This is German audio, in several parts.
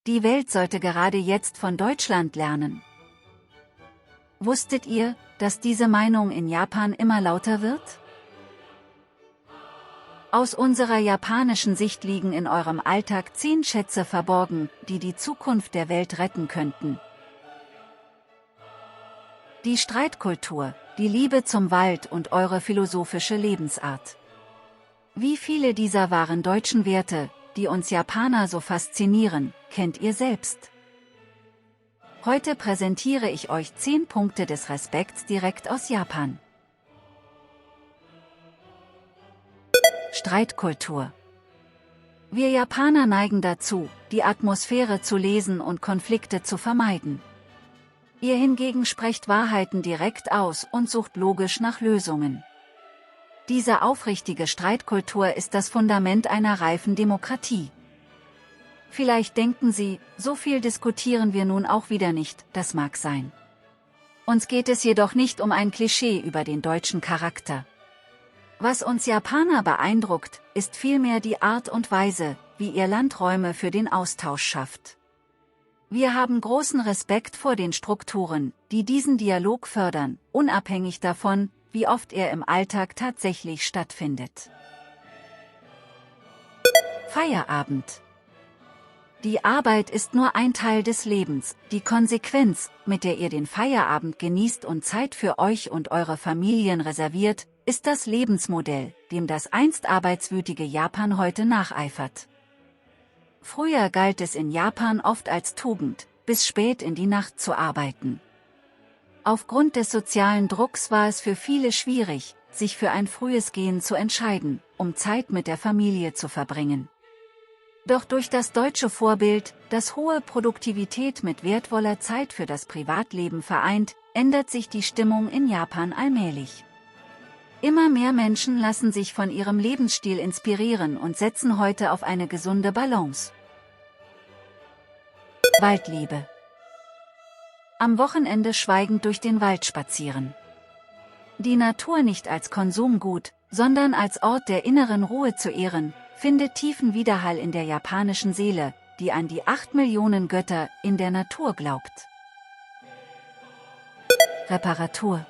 Die Welt sollte gerade jetzt von Deutschland lernen. Wusstet ihr, dass diese Meinung in Japan immer lauter wird? Aus unserer japanischen Sicht liegen in eurem Alltag 10 Schätze verborgen, die die Zukunft der Welt retten könnten. Die Streitkultur, die Liebe zum Wald und eure philosophische Lebensart. Wie viele dieser wahren deutschen Werte, die uns Japaner so faszinieren, kennt ihr selbst? Heute präsentiere ich euch 10 Punkte des Respekts direkt aus Japan. Streitkultur. Wir Japaner neigen dazu, die Atmosphäre zu lesen und Konflikte zu vermeiden. Ihr hingegen sprecht Wahrheiten direkt aus und sucht logisch nach Lösungen. Diese aufrichtige Streitkultur ist das Fundament einer reifen Demokratie. Vielleicht denken Sie, so viel diskutieren wir nun auch wieder nicht, das mag sein. Uns geht es jedoch nicht um ein Klischee über den deutschen Charakter. Was uns Japaner beeindruckt, ist vielmehr die Art und Weise, wie ihr Land Räume für den Austausch schafft. Wir haben großen Respekt vor den Strukturen, die diesen Dialog fördern, unabhängig davon, wie oft er im Alltag tatsächlich stattfindet. Feierabend. Die Arbeit ist nur ein Teil des Lebens, die Konsequenz, mit der ihr den Feierabend genießt und Zeit für euch und eure Familien reserviert, ist das Lebensmodell, dem das einst arbeitswütige Japan heute nacheifert. Früher galt es in Japan oft als Tugend, bis spät in die Nacht zu arbeiten. Aufgrund des sozialen Drucks war es für viele schwierig, sich für ein frühes Gehen zu entscheiden, um Zeit mit der Familie zu verbringen. Doch durch das deutsche Vorbild, das hohe Produktivität mit wertvoller Zeit für das Privatleben vereint, ändert sich die Stimmung in Japan allmählich. Immer mehr Menschen lassen sich von ihrem Lebensstil inspirieren und setzen heute auf eine gesunde Balance. Waldliebe. Am Wochenende schweigend durch den Wald spazieren. Die Natur nicht als Konsumgut, sondern als Ort der inneren Ruhe zu ehren, findet tiefen Widerhall in der japanischen Seele, die an die 8 Millionen Götter in der Natur glaubt. Reparatur.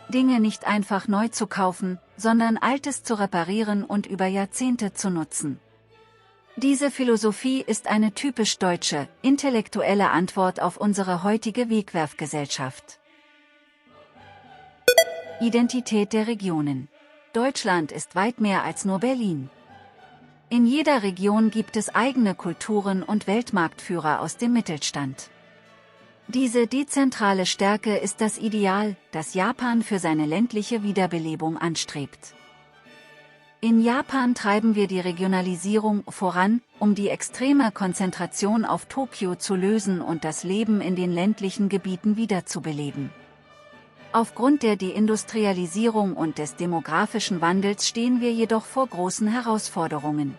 Dinge nicht einfach neu zu kaufen, sondern Altes zu reparieren und über Jahrzehnte zu nutzen. Diese Philosophie ist eine typisch deutsche, intellektuelle Antwort auf unsere heutige Wegwerfgesellschaft. Identität der Regionen. Deutschland ist weit mehr als nur Berlin. In jeder Region gibt es eigene Kulturen und Weltmarktführer aus dem Mittelstand. Diese dezentrale Stärke ist das Ideal, das Japan für seine ländliche Wiederbelebung anstrebt. In Japan treiben wir die Regionalisierung voran, um die extreme Konzentration auf Tokio zu lösen und das Leben in den ländlichen Gebieten wiederzubeleben. Aufgrund der Deindustrialisierung und des demografischen Wandels stehen wir jedoch vor großen Herausforderungen.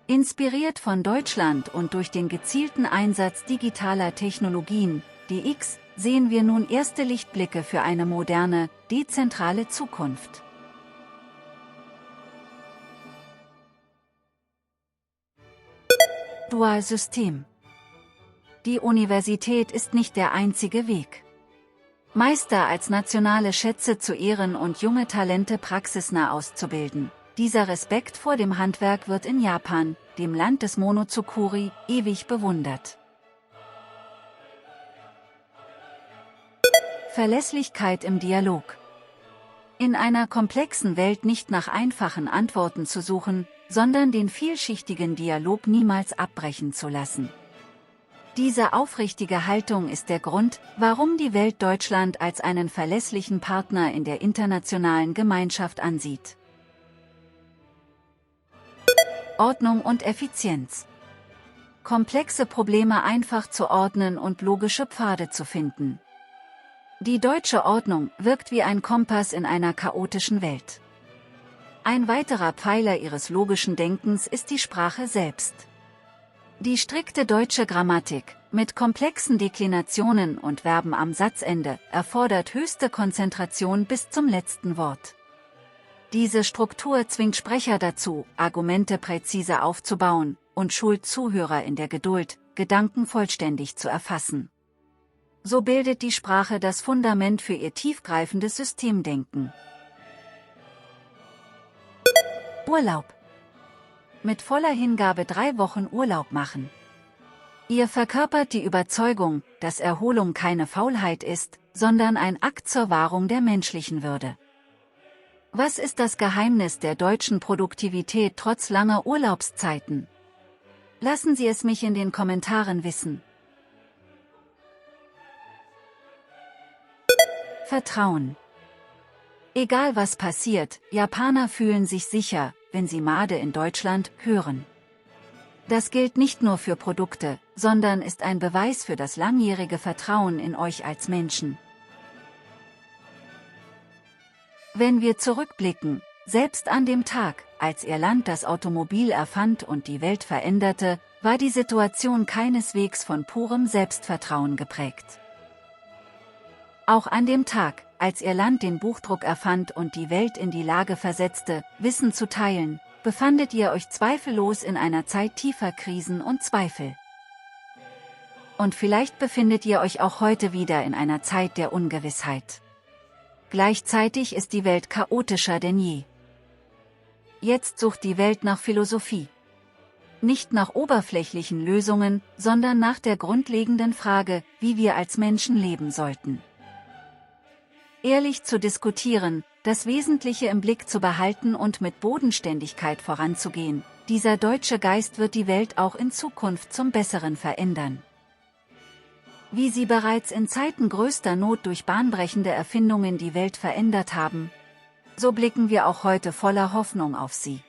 Inspiriert von Deutschland und durch den gezielten Einsatz digitaler Technologien, DX, sehen wir nun erste Lichtblicke für eine moderne, dezentrale Zukunft. Dualsystem. Die Universität ist nicht der einzige Weg. Meister als nationale Schätze zu ehren und junge Talente praxisnah auszubilden. Dieser Respekt vor dem Handwerk wird in Japan, dem Land des Monozukuri, ewig bewundert. Verlässlichkeit im Dialog. In einer komplexen Welt nicht nach einfachen Antworten zu suchen, sondern den vielschichtigen Dialog niemals abbrechen zu lassen. Diese aufrichtige Haltung ist der Grund, warum die Welt Deutschland als einen verlässlichen Partner in der internationalen Gemeinschaft ansieht. Ordnung und Effizienz. Komplexe Probleme einfach zu ordnen und logische Pfade zu finden. Die deutsche Ordnung wirkt wie ein Kompass in einer chaotischen Welt. Ein weiterer Pfeiler ihres logischen Denkens ist die Sprache selbst. Die strikte deutsche Grammatik, mit komplexen Deklinationen und Verben am Satzende, erfordert höchste Konzentration bis zum letzten Wort. Diese Struktur zwingt Sprecher dazu, Argumente präzise aufzubauen, und schult Zuhörer in der Geduld, Gedanken vollständig zu erfassen. So bildet die Sprache das Fundament für ihr tiefgreifendes Systemdenken. Urlaub. Mit voller Hingabe 3 Wochen Urlaub machen. Ihr verkörpert die Überzeugung, dass Erholung keine Faulheit ist, sondern ein Akt zur Wahrung der menschlichen Würde. Was ist das Geheimnis der deutschen Produktivität trotz langer Urlaubszeiten? Lassen Sie es mich in den Kommentaren wissen. Vertrauen. Egal was passiert, Japaner fühlen sich sicher, wenn sie Made in Deutschland hören. Das gilt nicht nur für Produkte, sondern ist ein Beweis für das langjährige Vertrauen in euch als Menschen. Wenn wir zurückblicken, selbst an dem Tag, als Ihr Land das Automobil erfand und die Welt veränderte, war die Situation keineswegs von purem Selbstvertrauen geprägt. Auch an dem Tag, als Ihr Land den Buchdruck erfand und die Welt in die Lage versetzte, Wissen zu teilen, befandet ihr euch zweifellos in einer Zeit tiefer Krisen und Zweifel. Und vielleicht befindet ihr euch auch heute wieder in einer Zeit der Ungewissheit. Gleichzeitig ist die Welt chaotischer denn je. Jetzt sucht die Welt nach Philosophie. Nicht nach oberflächlichen Lösungen, sondern nach der grundlegenden Frage, wie wir als Menschen leben sollten. Ehrlich zu diskutieren, das Wesentliche im Blick zu behalten und mit Bodenständigkeit voranzugehen, dieser deutsche Geist wird die Welt auch in Zukunft zum Besseren verändern. Wie sie bereits in Zeiten größter Not durch bahnbrechende Erfindungen die Welt verändert haben, so blicken wir auch heute voller Hoffnung auf sie.